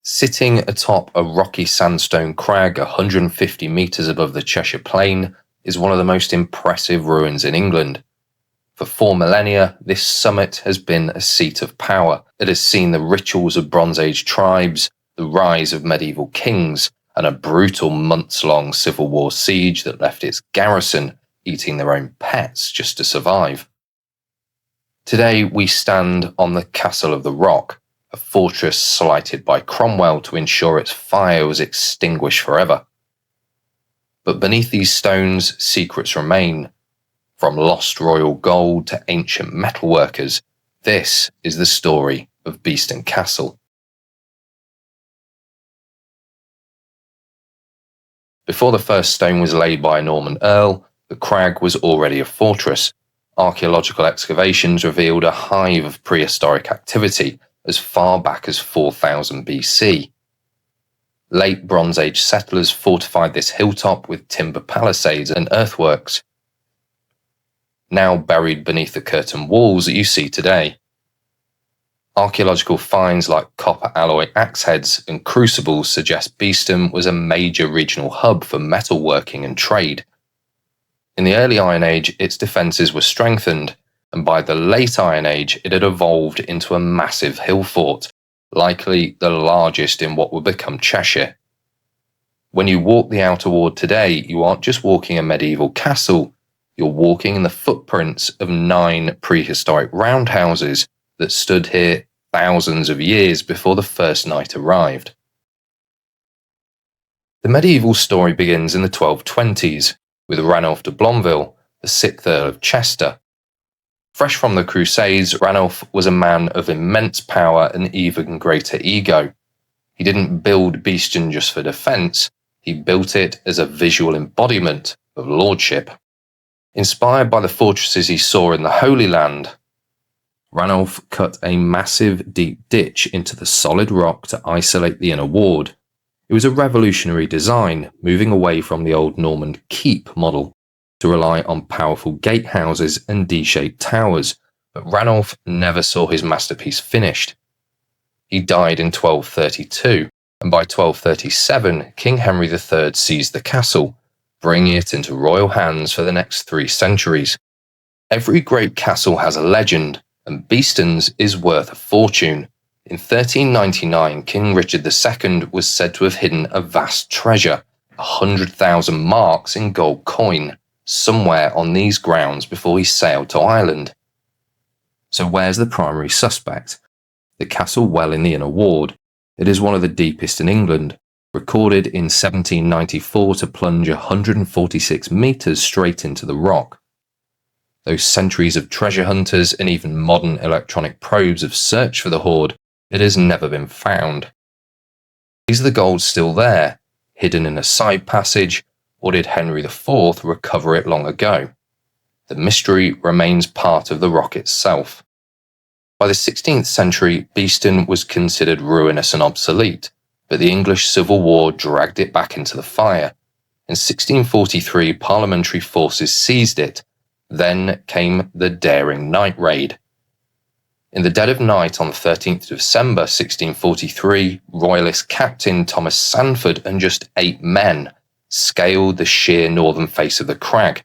Sitting atop a rocky sandstone crag 150 metres above the Cheshire Plain is one of the most impressive ruins in England. For 4 millennia, this summit has been a seat of power. It has seen the rituals of Bronze Age tribes, the rise of medieval kings, and a brutal months-long civil war siege that left its garrison eating their own pets just to survive. Today we stand on the Castle of the Rock, a fortress slighted by Cromwell to ensure its fire was extinguished forever. But beneath these stones, secrets remain. From lost royal gold to ancient metalworkers, this is the story of Beeston Castle. Before the first stone was laid by a Norman earl, the crag was already a fortress. Archaeological excavations revealed a hive of prehistoric activity as far back as 4000 BC. Late Bronze Age settlers fortified this hilltop with timber palisades and earthworks, now buried beneath the curtain walls that you see today. Archaeological finds like copper alloy axe heads and crucibles suggest Beeston was a major regional hub for metalworking and trade. In the early Iron Age, its defences were strengthened, and by the late Iron Age it had evolved into a massive hill fort, likely the largest in what would become Cheshire. When you walk the outer ward today, you aren't just walking a medieval castle, you're walking in the footprints of 9 prehistoric roundhouses that stood here thousands of years before the first knight arrived. The medieval story begins in the 1220s, with Ranulph de Blomville, the 6th Earl of Chester. Fresh from the Crusades, Ranulph was a man of immense power and even greater ego. He didn't build Beeston just for defence, he built it as a visual embodiment of lordship. Inspired by the fortresses he saw in the Holy Land, Ranulph cut a massive deep ditch into the solid rock to isolate the inner ward. It was a revolutionary design, moving away from the old Norman keep model to rely on powerful gatehouses and D-shaped towers, but Ranulph never saw his masterpiece finished. He died in 1232, and by 1237 King Henry III seized the castle, bringing it into royal hands for the next 3 centuries. Every great castle has a legend, and Beeston's is worth a fortune. In 1399, King Richard II was said to have hidden a vast treasure, 100,000 marks in gold coin, somewhere on these grounds before he sailed to Ireland. So where's the primary suspect? The castle well in the inner ward. It is one of the deepest in England, recorded in 1794 to plunge 146 metres straight into the rock. Those centuries of treasure hunters and even modern electronic probes have searched for the hoard, it has never been found. Is the gold still there, hidden in a side passage, or did Henry IV recover it long ago? The mystery remains part of the rock itself. By the 16th century, Beeston was considered ruinous and obsolete, but the English Civil War dragged it back into the fire. In 1643, parliamentary forces seized it. Then came the daring night raid. In the dead of night on the 13th of December 1643, Royalist captain Thomas Sandford and just 8 men scaled the sheer northern face of the crag.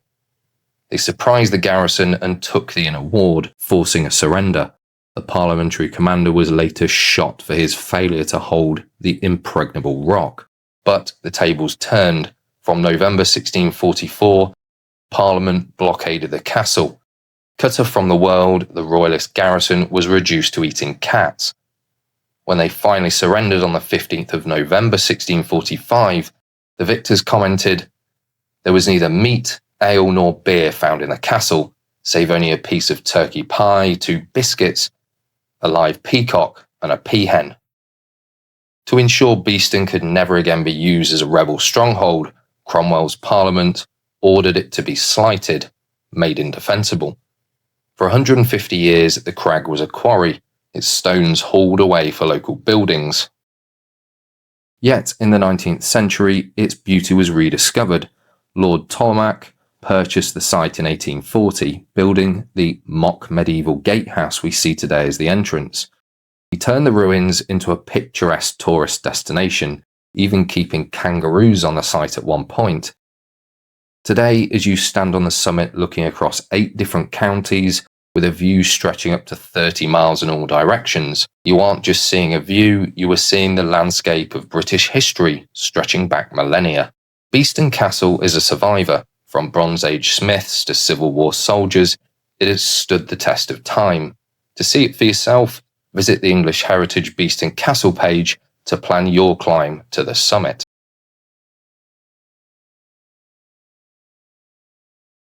They surprised the garrison and took the inner ward, forcing a surrender. The parliamentary commander was later shot for his failure to hold the Impregnable rock. But the tables turned. From November 1644, Parliament blockaded the castle. Cut off from the world, the royalist garrison was reduced to eating cats. When they finally surrendered on the 15th of November 1645, the victors commented, "There was neither meat, ale nor beer found in the castle, save only a piece of turkey pie, 2 biscuits, a live peacock, and a peahen." To ensure Beeston could never again be used as a rebel stronghold, Cromwell's Parliament ordered it to be slighted, made indefensible. For 150 years, the crag was a quarry, its stones hauled away for local buildings. Yet, in the 19th century, its beauty was rediscovered. Lord Tollemache purchased the site in 1840, building the mock medieval gatehouse we see today as the entrance. He turned the ruins into a picturesque tourist destination, even keeping kangaroos on the site at one point. Today, as you stand on the summit looking across 8 different counties, with a view stretching up to 30 miles in all directions, you aren't just seeing a view, you are seeing the landscape of British history stretching back millennia. Beeston Castle is a survivor. From Bronze Age smiths to Civil War soldiers, it has stood the test of time. To see it for yourself, visit the English Heritage Beeston Castle page to plan your climb to the summit.